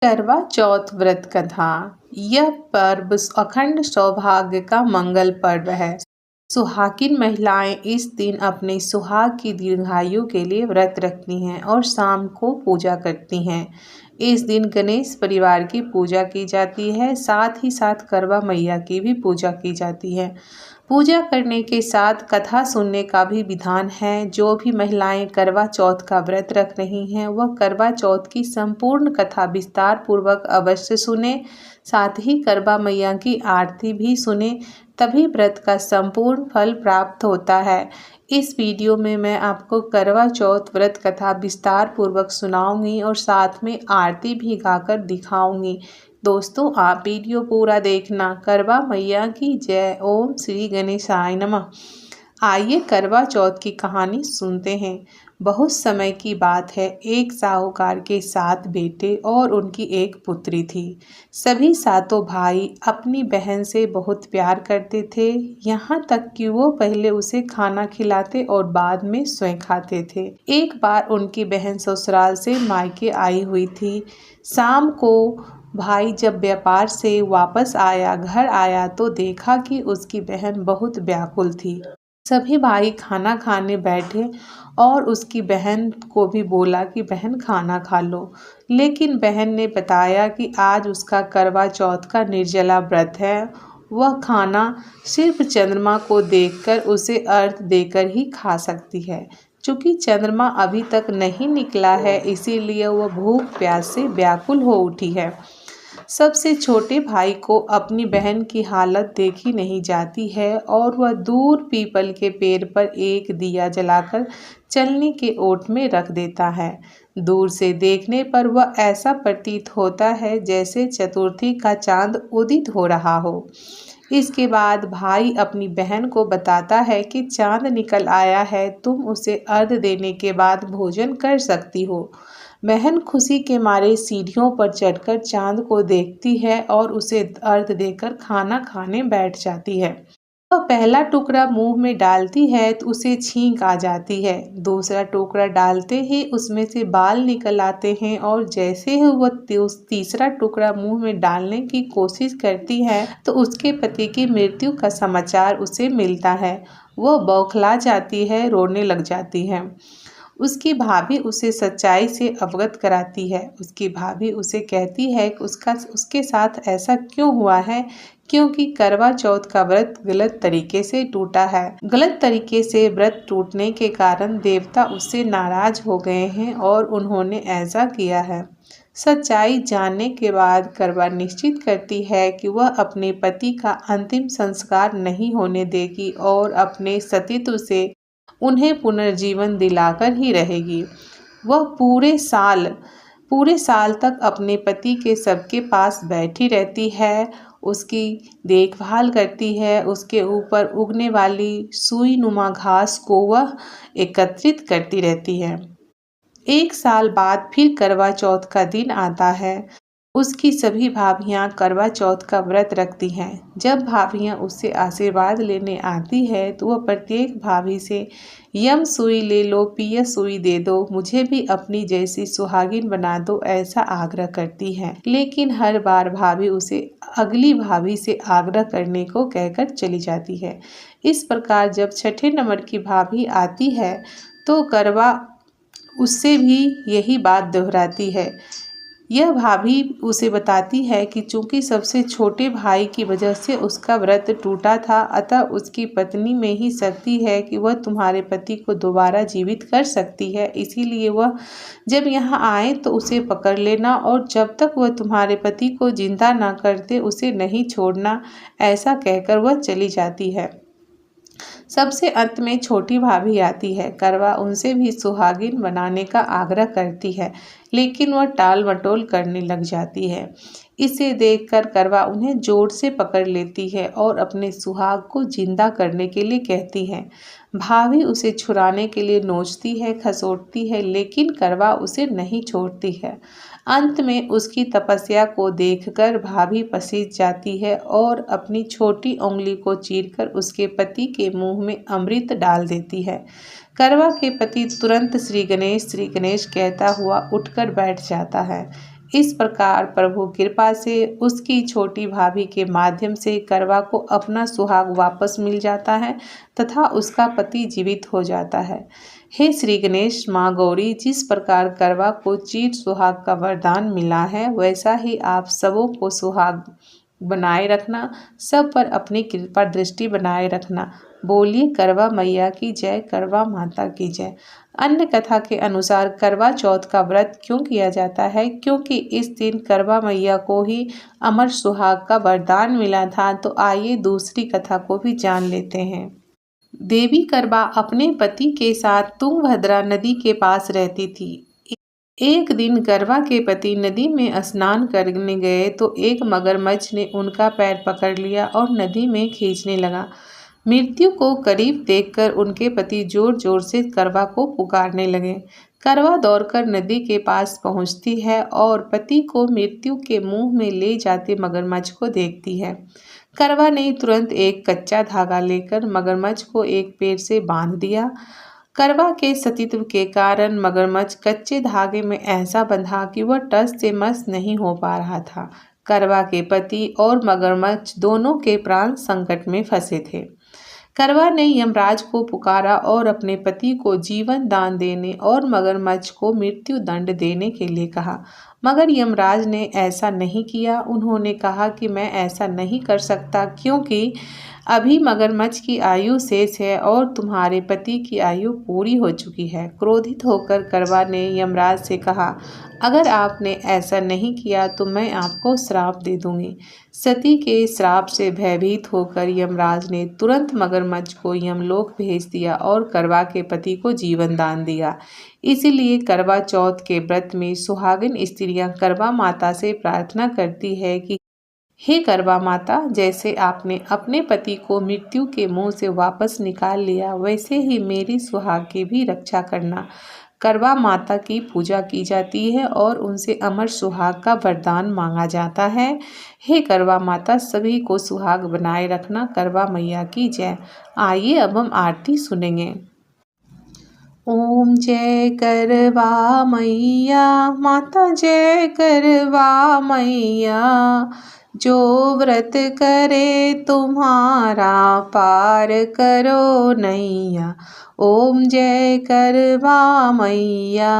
करवा चौथ व्रत कथा। यह पर्व अखंड सौभाग्य का मंगल पर्व है। सुहागिन महिलाएं इस दिन अपने सुहाग की दीर्घायु के लिए व्रत रखती हैं और शाम को पूजा करती हैं। इस दिन गणेश परिवार की पूजा की जाती है, साथ ही साथ करवा मैया की भी पूजा की जाती है। पूजा करने के साथ कथा सुनने का भी विधान है। जो भी महिलाएं करवा चौथ का व्रत रख रही हैं वह करवा चौथ की संपूर्ण कथा विस्तार पूर्वक अवश्य सुने, साथ ही करवा मैया की आरती भी सुने, तभी व्रत का संपूर्ण फल प्राप्त होता है। इस वीडियो में मैं आपको करवा चौथ व्रत कथा विस्तार पूर्वक सुनाऊंगी और साथ में आरती भी गाकर दिखाऊंगी। दोस्तों, आप वीडियो पूरा देखना। करवा मैया की जय। ओम श्री गणेशाय नमः। आइए करवा चौथ की कहानी सुनते हैं। बहुत समय की बात है, एक साहूकार के 7 बेटे और उनकी एक पुत्री थी। सभी सातों भाई अपनी बहन से बहुत प्यार करते थे, यहाँ तक कि वो पहले उसे खाना खिलाते और बाद में स्वयं खाते थे। एक बार उनकी बहन ससुराल से मायके आई हुई थी। शाम को भाई जब व्यापार से वापस घर आया तो देखा कि उसकी बहन बहुत व्याकुल थी। सभी भाई खाना खाने बैठे और उसकी बहन को भी बोला कि बहन खाना खा लो, लेकिन बहन ने बताया कि आज उसका करवा चौथ का निर्जला व्रत है। वह खाना सिर्फ चंद्रमा को देखकर उसे अर्घ देकर ही खा सकती है। चूँकि चंद्रमा अभी तक नहीं निकला है, इसीलिए वह भूख प्यास से व्याकुल हो उठी है। सबसे छोटे भाई को अपनी बहन की हालत देखी नहीं जाती है और वह दूर पीपल के पेड़ पर एक दिया जलाकर चलने के ओट में रख देता है। दूर से देखने पर वह ऐसा प्रतीत होता है जैसे चतुर्थी का चांद उदित हो रहा हो। इसके बाद भाई अपनी बहन को बताता है कि चांद निकल आया है, तुम उसे अर्घ देने के बाद भोजन कर सकती हो। बहन खुशी के मारे सीढ़ियों पर चढ़कर चांद को देखती है और उसे अर्घ देकर खाना खाने बैठ जाती है। वह पहला टुकड़ा मुंह में डालती है तो उसे छींक आ जाती है। दूसरा टुकड़ा डालते ही उसमें से बाल निकल आते हैं और जैसे ही वह तीसरा टुकड़ा मुंह में डालने की कोशिश करती है तो उसके पति की मृत्यु का समाचार उसे मिलता है। वह बौखला जाती है, रोने लग जाती है। उसकी भाभी उसे सच्चाई से अवगत कराती है। उसकी भाभी उसे कहती है कि उसके साथ ऐसा क्यों हुआ है, क्योंकि करवा चौथ का व्रत गलत तरीके से टूटा है। गलत तरीके से व्रत टूटने के कारण देवता उससे नाराज हो गए हैं और उन्होंने ऐसा किया है। सच्चाई जानने के बाद करवा निश्चित करती है कि वह अपने पति का अंतिम संस्कार नहीं होने देगी और अपने सतीत्व से उन्हें पुनर्जीवन दिलाकर ही रहेगी। वह पूरे साल तक अपने पति के सबके पास बैठी रहती है, उसकी देखभाल करती है। उसके ऊपर उगने वाली सुई नुमा घास को वह एकत्रित करती रहती है। 1 साल बाद फिर करवा चौथ का दिन आता है। उसकी सभी भाभियां करवा चौथ का व्रत रखती हैं। जब भाभियां उससे आशीर्वाद लेने आती है तो वह प्रत्येक भाभी से यम सुई ले लो, पिया सुई दे दो, मुझे भी अपनी जैसी सुहागिन बना दो, ऐसा आग्रह करती है। लेकिन हर बार भाभी उसे अगली भाभी से आग्रह करने को कहकर चली जाती है। इस प्रकार जब छठे नंबर की भाभी आती है तो करवा उससे भी यही बात दोहराती है। यह भाभी उसे बताती है कि चूंकि सबसे छोटे भाई की वजह से उसका व्रत टूटा था, अतः उसकी पत्नी में ही शक्ति है कि वह तुम्हारे पति को दोबारा जीवित कर सकती है। इसीलिए वह जब यहाँ आए तो उसे पकड़ लेना और जब तक वह तुम्हारे पति को जिंदा ना करते उसे नहीं छोड़ना, ऐसा कहकर वह चली जाती है। सबसे अंत में छोटी भाभी आती है। करवा उनसे भी सुहागिन बनाने का आग्रह करती है, लेकिन वह टाल मटोल करने लग जाती है। इसे देखकर करवा उन्हें जोर से पकड़ लेती है और अपने सुहाग को जिंदा करने के लिए कहती है। भाभी उसे छुड़ाने के लिए नोचती है, खसोटती है, लेकिन करवा उसे नहीं छोड़ती है। अंत में उसकी तपस्या को देखकर भाभी पसीज जाती है और अपनी छोटी उंगली को चीरकर उसके पति के मुंह में अमृत डाल देती है। करवा के पति तुरंत श्री गणेश कहता हुआ उठकर बैठ जाता है। इस प्रकार प्रभु कृपा से उसकी छोटी भाभी के माध्यम से करवा को अपना सुहाग वापस मिल जाता है तथा उसका पति जीवित हो जाता है। हे श्री गणेश, माँ गौरी, जिस प्रकार करवा को चीर सुहाग का वरदान मिला है वैसा ही आप सबों को सुहाग बनाए रखना, सब पर अपनी कृपा दृष्टि बनाए रखना। बोलिए करवा मैया की जय, करवा माता की जय। अन्य कथा के अनुसार करवा चौथ का व्रत क्यों किया जाता है? क्योंकि इस दिन करवा मैया को ही अमर सुहाग का वरदान मिला था। तो आइए दूसरी कथा को भी जान लेते हैं। देवी करवा अपने पति के साथ तुंगभद्रा नदी के पास रहती थी। एक दिन करवा के पति नदी में स्नान करने गए तो एक मगरमच्छ ने उनका पैर पकड़ लिया और नदी में खींचने लगा। मृत्यु को करीब देखकर उनके पति जोर जोर से करवा को पुकारने लगे। करवा दौड़कर नदी के पास पहुंचती है और पति को मृत्यु के मुंह में ले जाते मगरमच्छ को देखती है। करवा ने तुरंत एक कच्चा धागा लेकर मगरमच्छ को एक पेड़ से बांध दिया। करवा के सतीत्व के कारण मगरमच्छ कच्चे धागे में ऐसा बंधा कि वह टस से मस नहीं हो पा रहा था। करवा के पति और मगरमच्छ दोनों के प्राण संकट में फंसे थे। करवा ने यमराज को पुकारा और अपने पति को जीवन दान देने और मगरमच्छ को मृत्यु दंड देने के लिए कहा, मगर यमराज ने ऐसा नहीं किया। उन्होंने कहा कि मैं ऐसा नहीं कर सकता क्योंकि अभी मगरमच्छ की आयु शेष है और तुम्हारे पति की आयु पूरी हो चुकी है। क्रोधित होकर करवा ने यमराज से कहा, अगर आपने ऐसा नहीं किया तो मैं आपको श्राप दे दूंगी। सती के श्राप से भयभीत होकर यमराज ने तुरंत मगरमच्छ को यमलोक भेज दिया और करवा के पति को जीवन दान दिया। इसीलिए करवा चौथ के व्रत में सुहागिन स्त्रियां करवा माता से प्रार्थना करती है कि हे करवा माता, जैसे आपने अपने पति को मृत्यु के मुंह से वापस निकाल लिया वैसे ही मेरी सुहाग की भी रक्षा करना। करवा माता की पूजा की जाती है और उनसे अमर सुहाग का वरदान मांगा जाता है। हे करवा माता, सभी को सुहाग बनाए रखना। करवा मैया की जय। आइए अब हम आरती सुनेंगे। ओम जय करवा मैया, माता जय करवा मैया, जो व्रत करे तुम्हारा पार करो नैया। ओम जय करवा मैया,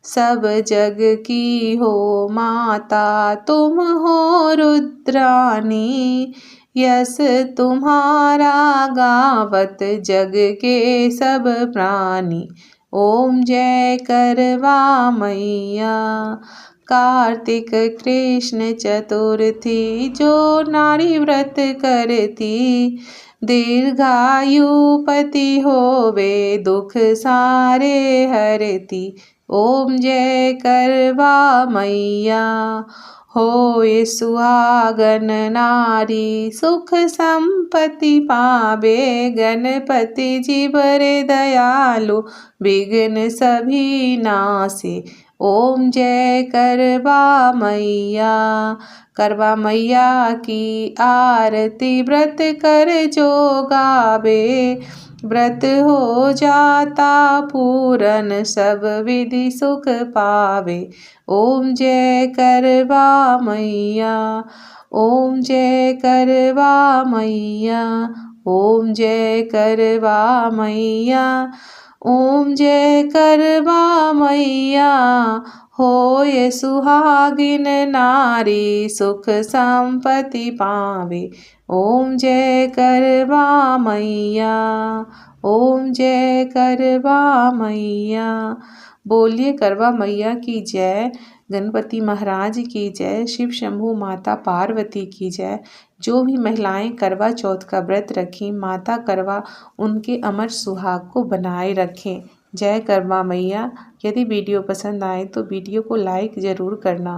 सब जग की हो माता, तुम हो रुद्रानी, यस तुम्हारा गावत जग के सब प्राणी। ओम जय करवा मैया। कार्तिक कृष्ण चतुर्थी जो नारी व्रत करती, दीर्घायु पति होवे दुख सारे हरती। ओम जय करवा मैया। होए सुहागन नारी, सुख संपत्ति पावे, गणपति जी बड़े दयालु, विघ्न सभी नासे। ओम जय करवा मैया। करवा मैया की आरती व्रत कर जो गावे, व्रत हो जाता पूरन, सब विधि सुख पावे। ओम जय करवा मैया। ओम जय करवा मैया। ओम जय करवा मैया। ओम जय करवा मैया। होए सुहागिन नारी, सुख संपत्ति पावे। ओम जय करवा मैया। ओम जय करवा मैया। बोलिए करवा मैया की जय, गणपति महाराज की जय, शिव शंभू माता पार्वती की जय। जो भी महिलाएं करवा चौथ का व्रत रखें, माता करवा उनके अमर सुहाग को बनाए रखें। जय करवा मैया। यदि वीडियो पसंद आए तो वीडियो को लाइक ज़रूर करना।